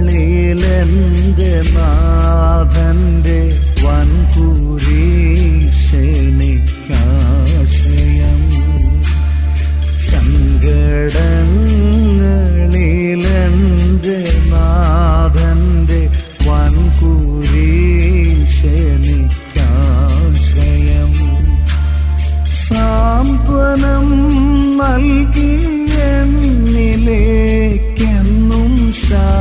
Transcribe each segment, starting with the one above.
സങ്കടങ്ങളിലെന്റെ നാഥന്റെ വൻകുരിശെനിക്കാശ്രയം. സങ്കടങ്ങളിലെന്റെ നാഥന്റെ വൻകുരിശെനിക്കാശ്രയം. സാന്ത്വനം നൽകി എന്നിലേക്കെന്നും ശാന്തിയേകുന്നു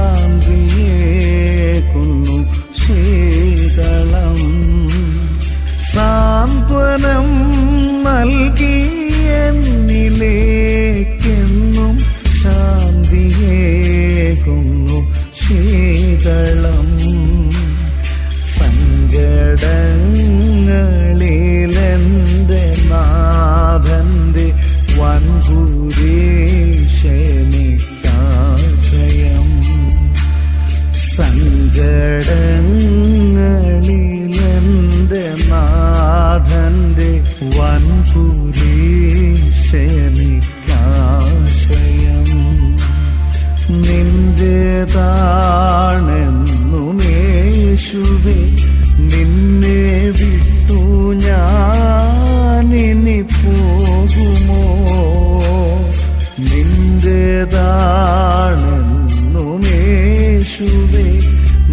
ശീതളം. സാന്ത്വനം നൽകി എന്നിലേക്കെന്നും ശാന്തിയേകുന്നു ശീതളം. സങ്കടങ്ങളിലെന്റെ നാഥന്റെ വൻകുരിശെനിക്കാശ്രയം. സങ്കടങ്ങളിലെന്റെ നാഥന്റെ വൻകുരിശെനിക്കാശ്രയം. നിന്റേതാണെന്നുമേശുവേ നിന്നെ വിട്ടു ഞാനിനി പോകുമോ? നിന്റേതാണെന്നുമേശുവേ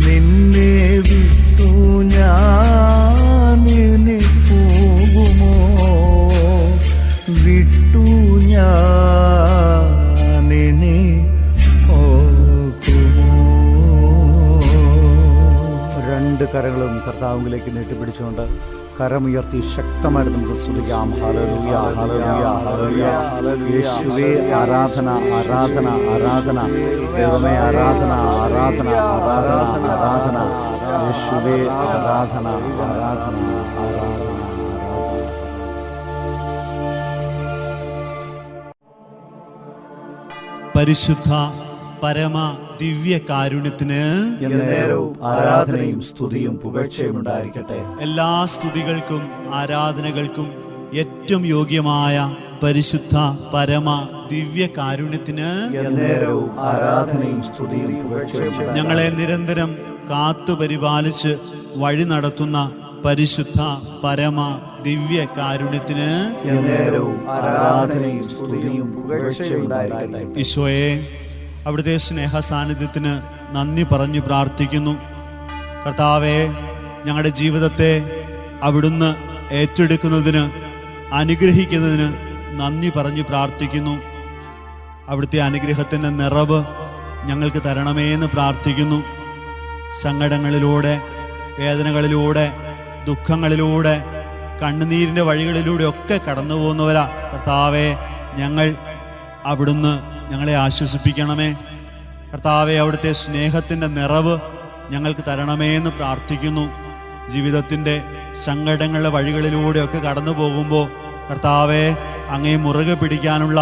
നിന്നെ വിട്ടു ഞാനിനി പോകുമോ? വിട്ടു ഞാനിനി പോകുമോ? രണ്ട് കരങ്ങളും കർത്താവിലേക്ക് നീട്ടിപ്പിടിച്ചുകൊണ്ട് കരമുയർത്തി ശക്തമായിട്ട് നമുക്ക് സ്തുതിക്കാം. Hallelujah, hallelujah, hallelujah. യേശുവേ ആരാധന, ആരാധന, ആരാധന. ദൈവമേ ആരാധന, ആരാധന, ആരാധന, ആരാധന. യേശുവേ ആരാധന, ആരാധന, ആരാധന. പരിശുദ്ധ പരമ ദിവ്യ കാരുണ്യത്തിന് എന്നേരവും ആരാധനയും സ്തുതിയും പുകഴ്ചയും ഉണ്ടായിരിക്കട്ടെ. എല്ലാ സ്തുതികൾക്കും ആരാധനകൾക്കും ഏറ്റവും യോഗ്യമായ പരിശുദ്ധ പരമ ദിവ്യ കാരുണ്യത്തിന് എന്നേരവും ആരാധനയും സ്തുതിയും പുകഴ്ചയും. ഞങ്ങളെ നിരന്തരം കാത്തു പരിപാലിച്ച് വഴി നടത്തുന്ന പരിശുദ്ധ പരമ ദിവ്യ കാരുണ്യത്തിന് എന്നേരവും ആരാധനയും സ്തുതിയും പുകഴ്ചയും ഉണ്ടായിരിക്കട്ടെ. ഈശോയെ, അവിടുത്തെ സ്നേഹ സാന്നിധ്യത്തിന് നന്ദി പറഞ്ഞു പ്രാർത്ഥിക്കുന്നു. കർത്താവേ, ഞങ്ങളുടെ ജീവിതത്തെ അവിടുന്ന് ഏറ്റെടുക്കുന്നതിന് അനുഗ്രഹിക്കുന്നതിന് നന്ദി പറഞ്ഞു പ്രാർത്ഥിക്കുന്നു. അവിടുത്തെ അനുഗ്രഹത്തിൻ്റെ നിറവ് ഞങ്ങൾക്ക് തരണമേ എന്ന് പ്രാർത്ഥിക്കുന്നു. സങ്കടങ്ങളിലൂടെ, വേദനകളിലൂടെ, ദുഃഖങ്ങളിലൂടെ, കണ്ണുനീരിൻ്റെ വഴികളിലൂടെ ഒക്കെ കടന്നു പോകുന്നവരാ കർത്താവേ. അവിടുന്ന് ഞങ്ങളെ ആശ്വസിപ്പിക്കണമേ. കർത്താവെ, അവിടുത്തെ സ്നേഹത്തിൻ്റെ നിറവ് ഞങ്ങൾക്ക് തരണമേ എന്ന് പ്രാർത്ഥിക്കുന്നു. ജീവിതത്തിൻ്റെ സങ്കടങ്ങളുടെ വഴികളിലൂടെയൊക്കെ കടന്നു പോകുമ്പോൾ കർത്താവെ, അങ്ങേ മുറുകെ പിടിക്കാനുള്ള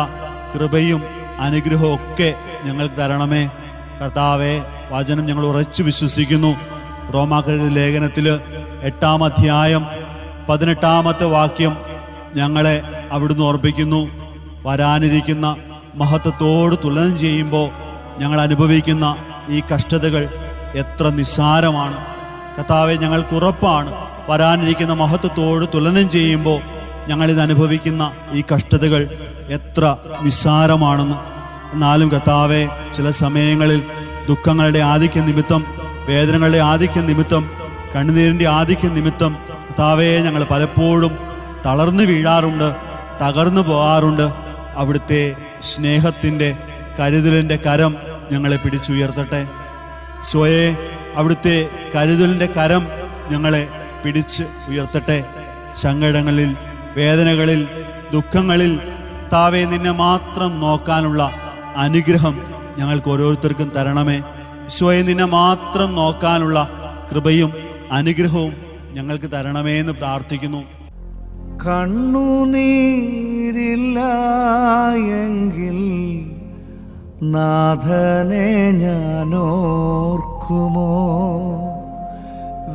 കൃപയും അനുഗ്രഹവും ഒക്കെ ഞങ്ങൾക്ക് തരണമേ. കർത്താവെ, വചനം ഞങ്ങൾ ഉറച്ചു വിശ്വസിക്കുന്നു. റോമാക്കാരുടെ ലേഖനത്തിൽ 8-ാം അധ്യായം 18-ാമത്തെ വാക്യം ഞങ്ങളെ അവിടുന്ന് ഓർപ്പിക്കുന്നു. വരാനിരിക്കുന്ന മഹത്വത്തോട് തുലനം ചെയ്യുമ്പോൾ ഞങ്ങൾ അനുഭവിക്കുന്ന ഈ കഷ്ടതകൾ എത്ര നിസ്സാരമാണ്. കർത്താവെ, ഞങ്ങൾക്ക് ഉറപ്പാണ് വരാനിരിക്കുന്ന മഹത്വത്തോട് തുലനം ചെയ്യുമ്പോൾ ഞങ്ങളിത് അനുഭവിക്കുന്ന ഈ കഷ്ടതകൾ എത്ര നിസ്സാരമാണെന്ന്. എന്നാലും കർത്താവെ, ചില സമയങ്ങളിൽ ദുഃഖങ്ങളുടെ ആധിക്യ നിമിത്തം, വേദനകളുടെ ആധിക്യ നിമിത്തം, കണ്ണുനീരിൻ്റെ ആധിക്യ നിമിത്തം കർത്താവെ, ഞങ്ങൾ പലപ്പോഴും തളർന്നു വീഴാറുണ്ട്, തകർന്നു പോകാറുണ്ട്. അവിടുത്തെ സ്നേഹത്തിൻ്റെ കരുതലിൻ്റെ കരം ഞങ്ങളെ പിടിച്ചുയർത്തട്ടെ. സ്വയെ, അവിടുത്തെ കരുതലിൻ്റെ കരം ഞങ്ങളെ പിടിച്ച് ഉയർത്തട്ടെ. സങ്കടങ്ങളിൽ, വേദനകളിൽ, ദുഃഖങ്ങളിൽ താവേ നിന്നെ മാത്രം നോക്കാനുള്ള അനുഗ്രഹം ഞങ്ങൾക്ക് ഓരോരുത്തർക്കും തരണമേ. സ്വയെ, നിന്നെ മാത്രം നോക്കാനുള്ള കൃപയും അനുഗ്രഹവും ഞങ്ങൾക്ക് തരണമേ എന്ന് പ്രാർത്ഥിക്കുന്നു. കണ്ണുനീരില്ല എങ്കിൽ നാഥനെ ഞാനോർക്കുമോ?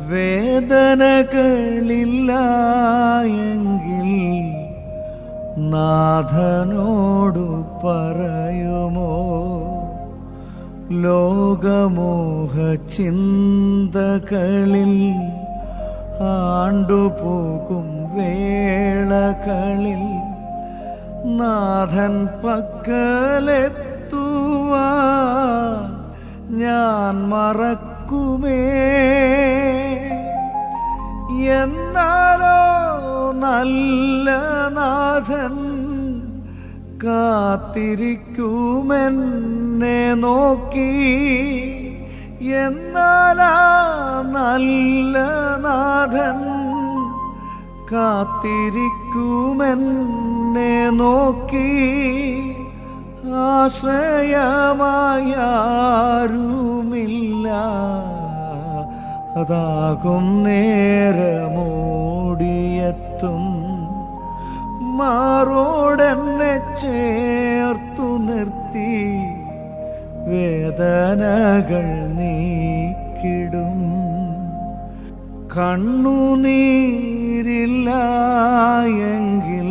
വേദനകളില്ല എങ്കിൽ നാഥനോടു പറയുമോ? ലോകമോഹ ചിന്തകളിൽ ആണ്ടുപോകും വേളകളിൽ നാഥൻ പക്കലെത്തുവാൻ ഞാൻ മറക്കുമേ. എന്നാലോ നല്ല നാഥൻ കാത്തിരിക്കുമെന്നെ നോക്കി. എന്നാലാ നല്ല നാഥൻ കാത്തിരിക്കുമെന്നെ നോക്കി. ആശ്രയമായാരുമില്ല അതാകും നേരമോടിയെത്തും. മാറോടെന്നെ ചേർത്തു നിർത്തി വേദനകൾ നീക്കിടും. കണ്ണുനീരില്ല എങ്കിൽ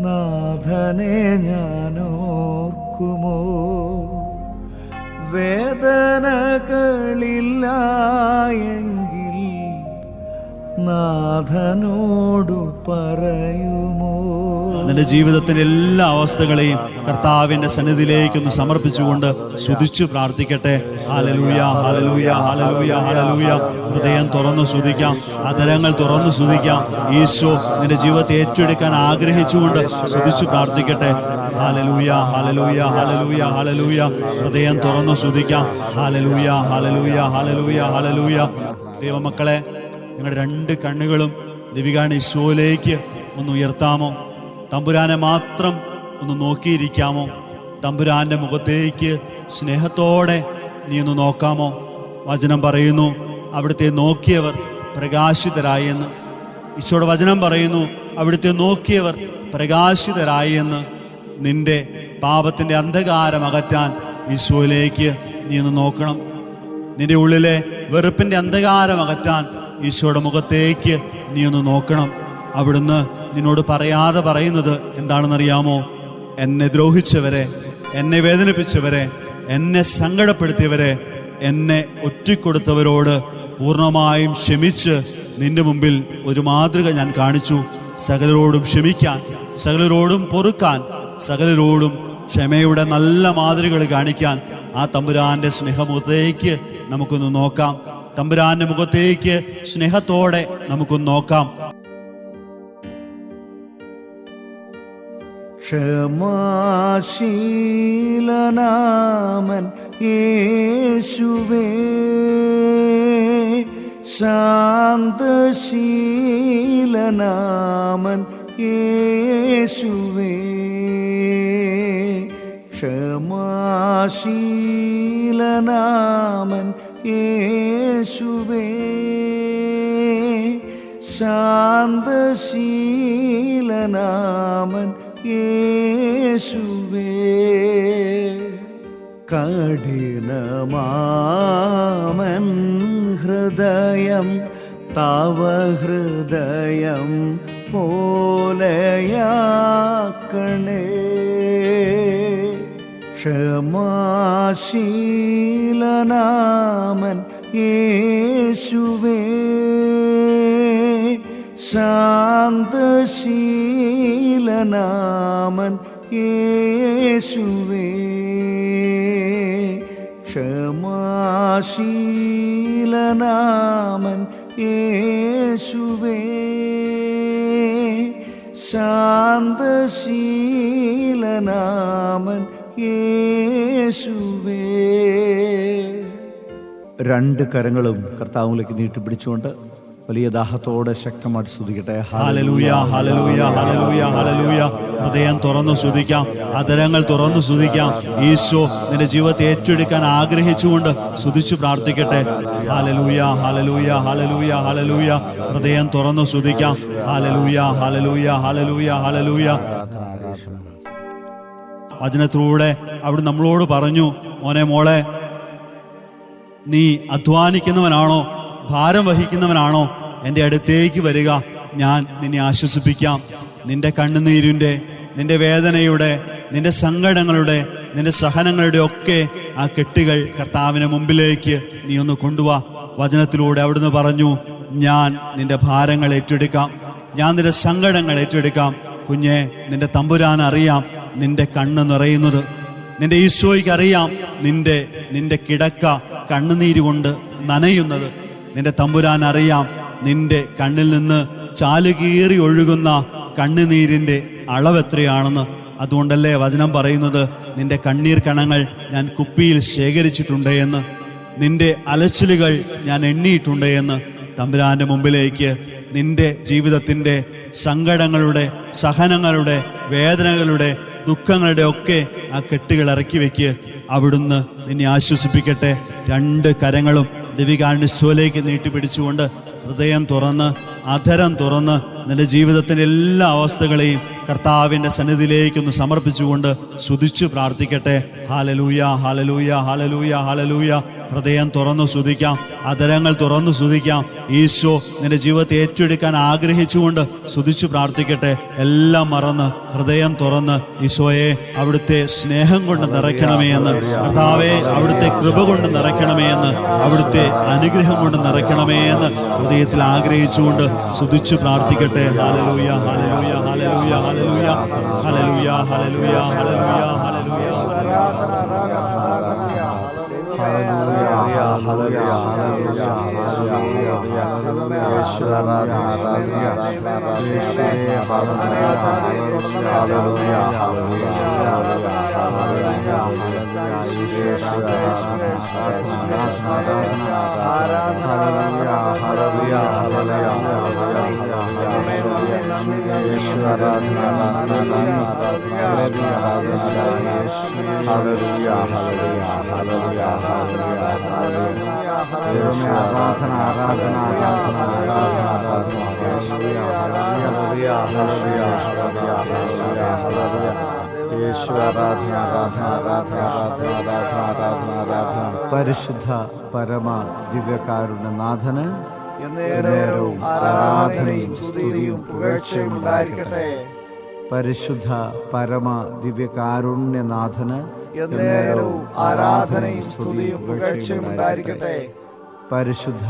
നാഥനെ ഞാനോർക്കുമോ? വേദനകളില്ല എങ്കിൽ നാഥനോടു പറയുമോ? നിന്റെ ജീവിതത്തിലെ എല്ലാ അവസ്ഥകളെയും കർത്താവിന്റെ സന്നിധിയിലേക്കൊന്ന് സമർപ്പിച്ചുകൊണ്ട് സ്തുതിച്ചു പ്രാർത്ഥിക്കട്ടെ. Hallelujah, hallelujah, hallelujah, hallelujah. ഹൃദയം തുറന്നു സ്തുതിക്കാം, അധരങ്ങൾ തുറന്നു സ്തുതിക്കാം. ഈശോ നിന്റെ ജീവിതത്തെ ഏറ്റെടുക്കാൻ ആഗ്രഹിച്ചുകൊണ്ട് സ്തുതിച്ചു പ്രാർത്ഥിക്കട്ടെ. Hallelujah, hallelujah, hallelujah, hallelujah. ഹൃദയം തുറന്നു സ്തുതിക്കാം. Hallelujah, hallelujah, hallelujah, hallelujah. ദൈവമക്കളെ, നിങ്ങളുടെ രണ്ട് കണ്ണുകളും ദിവികാണ് ഈശോയിലേക്ക് ഒന്ന് ഉയർത്താമോ? തമ്പുരാനെ മാത്രം ഒന്ന് നോക്കിയിരിക്കാമോ? തമ്പുരാന്റെ മുഖത്തേക്ക് സ്നേഹത്തോടെ നീ ഒന്ന് നോക്കാമോ? വചനം പറയുന്നു, അവിടുത്തെ നോക്കിയവർ പ്രകാശിതരായി എന്ന്. ഈശോയുടെ വചനം പറയുന്നു, അവിടുത്തെ നോക്കിയവർ പ്രകാശിതരായി എന്ന്. നിന്റെ പാപത്തിന്റെ അന്ധകാരം അകറ്റാൻ ഈശോയിലേക്ക് നീ ഒന്ന് നോക്കണം. നിന്റെ ഉള്ളിലെ വെറുപ്പിന്റെ അന്ധകാരം അകറ്റാൻ ഈശോയുടെ മുഖത്തേക്ക് നീ ഒന്ന് നോക്കണം. അവിടുന്ന് നിന്നോട് പറയാതെ പറയുന്നത് എന്താണെന്നറിയാമോ? എന്നെ ദ്രോഹിച്ചവരെ, എന്നെ വേദനിപ്പിച്ചവരെ, എന്നെ സങ്കടപ്പെടുത്തിയവരെ, എന്നെ ഒറ്റിക്കൊടുത്തവരോട് പൂർണ്ണമായും ക്ഷമിച്ച് നിന്റെ മുമ്പിൽ ഒരു മാതൃക ഞാൻ കാണിച്ചു. സകലരോടും ക്ഷമിക്കാൻ, സകലരോടും പൊറുക്കാൻ, സകലരോടും ക്ഷമയുടെ നല്ല മാതൃകകൾ കാണിക്കാൻ ആ തമ്പുരാന്റെ സ്നേഹമുഖത്തേക്ക് നമുക്കൊന്ന് നോക്കാം. തമ്പുരാന്റെ മുഖത്തേക്ക് സ്നേഹത്തോടെ നമുക്കൊന്ന് നോക്കാം. ക്ഷമാശീലനാമൻ യേശുവേ, ശാന്തശീലനാമൻ യേശുവേ, ക്ഷമാശീലനാമൻ യേശുവേ, ശാന്തശീലനാമൻ യേശുവേ. കഠിനമാമൻ ഹൃദയം തവ ഹൃദയം പോലെയാക്കണേ. ക്ഷമാശീലനാമൻ യേശുവേ, ശാന്തശീലനാമൻ യേശുവേ, ക്ഷമാശീലനാമൻ യേശുവേ, ശാന്തശീലനാമൻ യേശുവേ. രണ്ട് കരങ്ങളും കർത്താവിലേക്ക് നീട്ടിപ്പിടിച്ചുകൊണ്ട് വലിയ ദാഹത്തോടെ ശക്തമായിട്ട് സ്തുതിക്കട്ടെ. Hallelujah, hallelujah, hallelujah, hallelujah. ഹൃദയം തുറന്നു സ്തുതിക്കാം, അധരങ്ങൾ തുറന്നു സ്തുതിക്കാം. ഈശോ നിന്റെ ജീവിതത്തെ ഏറ്റെടുക്കാൻ ആഗ്രഹിച്ചുകൊണ്ട് സ്തുതിച്ചു പ്രാർത്ഥിക്കട്ടെ. Hallelujah, hallelujah, hallelujah, hallelujah. ഹൃദയം തുറന്നു സ്തുതിക്കാം. Hallelujah, hallelujah, hallelujah, hallelujah. വചനത്തിലൂടെ അവിടെ നമ്മളോട് പറഞ്ഞു, മോനെ മോളെ, നീ അധ്വാനിക്കുന്നവനാണോ, ഭാരം വഹിക്കുന്നവനാണോ, എൻ്റെ അടുത്തേക്ക് വരിക, ഞാൻ നിന്നെ ആശ്വസിപ്പിക്കാം. നിന്റെ കണ്ണുനീരിൻ്റെ, നിന്റെ വേദനയുടെ, നിന്റെ സങ്കടങ്ങളുടെ, നിന്റെ സഹനങ്ങളുടെ ഒക്കെ ആ കെട്ടുകൾ കർത്താവിന് മുമ്പിലേക്ക് നീ ഒന്ന് കൊണ്ടുവാ. വചനത്തിലൂടെ അവിടുന്ന് പറഞ്ഞു, ഞാൻ നിന്റെ ഭാരങ്ങൾ ഏറ്റെടുക്കാം, ഞാൻ നിന്റെ സങ്കടങ്ങൾ ഏറ്റെടുക്കാം. കുഞ്ഞെ, നിന്റെ തമ്പുരാൻ അറിയാം നിന്റെ കണ്ണ് നിറയുന്നത്. നിന്റെ ഈശോയ്ക്ക് അറിയാം നിന്റെ കിടക്ക കണ്ണുനീര് കൊണ്ട് നനയുന്നത്. നിന്റെ തമ്പുരാൻ അറിയാം നിന്റെ കണ്ണിൽ നിന്ന് ചാലുകീറി ഒഴുകുന്ന കണ്ണുനീരിൻ്റെ അളവെത്രയാണെന്ന്. അതുകൊണ്ടല്ലേ വചനം പറയുന്നത്, നിന്റെ കണ്ണീർ കണങ്ങൾ ഞാൻ കുപ്പിയിൽ ശേഖരിച്ചിട്ടുണ്ട് എന്ന്, നിന്റെ അലച്ചിലുകൾ ഞാൻ എണ്ണിയിട്ടുണ്ട് എന്ന്. തമ്പുരാന്റെ മുമ്പിലേക്ക് നിന്റെ ജീവിതത്തിൻ്റെ സങ്കടങ്ങളുടെ, സഹനങ്ങളുടെ, വേദനകളുടെ, ദുഃഖങ്ങളുടെ ഒക്കെ ആ കെട്ടുകൾ ഇറക്കി വെക്ക്. അവിടുന്ന് നിന്നെ ആശ്വസിപ്പിക്കട്ടെ. രണ്ട് കരങ്ങളും ദിവികാരുണ്യത്തിലേക്ക് നീട്ടിപ്പിടിച്ചുകൊണ്ട് ഹൃദയം തുറന്ന്, അധരം തുറന്ന് നിന്റെ ജീവിതത്തിൻ്റെ എല്ലാ അവസ്ഥകളെയും കർത്താവിൻ്റെ സന്നിധിയിലേക്കൊന്ന് സമർപ്പിച്ചുകൊണ്ട് സ്തുതിച്ചു പ്രാർത്ഥിക്കട്ടെ. Hallelujah, hallelujah, hallelujah, hallelujah. ഹൃദയം തുറന്നു സ്തുതിക്കാം, അധരങ്ങൾ തുറന്നു സ്തുതിക്കാം. ഈശോ നിന്റെ ജീവിതത്തെ ഏറ്റെടുക്കാൻ ആഗ്രഹിച്ചുകൊണ്ട് സ്തുതിച്ചു പ്രാർത്ഥിക്കട്ടെ. എല്ലാം മറന്ന് ഹൃദയം തുറന്ന് ഈശോയെ അവിടുത്തെ സ്നേഹം കൊണ്ട് നിറയ്ക്കണമേ എന്ന്, കർത്താവേ അവിടുത്തെ കൃപ കൊണ്ട് നിറയ്ക്കണമേ എന്ന്, അവിടുത്തെ അനുഗ്രഹം കൊണ്ട് നിറയ്ക്കണമേ എന്ന് ഹൃദയത്തിൽ ആഗ്രഹിച്ചുകൊണ്ട് സ്തുതിച്ചു പ്രാർത്ഥിക്കട്ടെ. Hallelujah, hallelujah, hallelujah, hallelujah, hallelujah, hallelujah, hallelujah, hallelujah. പരിശുദ്ധ പരമ ദിവ്യകാരുണ്യനാഥന് എന്നേരവും ആരാധനയും സ്തുതിയും പുകഴ്ചയും ഉണ്ടായിരിക്കട്ടെ. പരിശുദ്ധ പരമ ദിവ്യകാരുണ്യനാഥന് എന്നേരവും ആരാധനയും സ്തുതിയും പുകഴ്ചയും ഉണ്ടായിരിക്കട്ടെ. പരിശുദ്ധ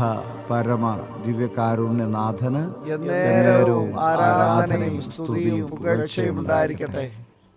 പരമ ദിവ്യകാരുണ്യനാഥന് എന്നേരവും ആരാധനയും സ്തുതിയും പുകഴ്ചയും ഉണ്ടായിരിക്കട്ടെ.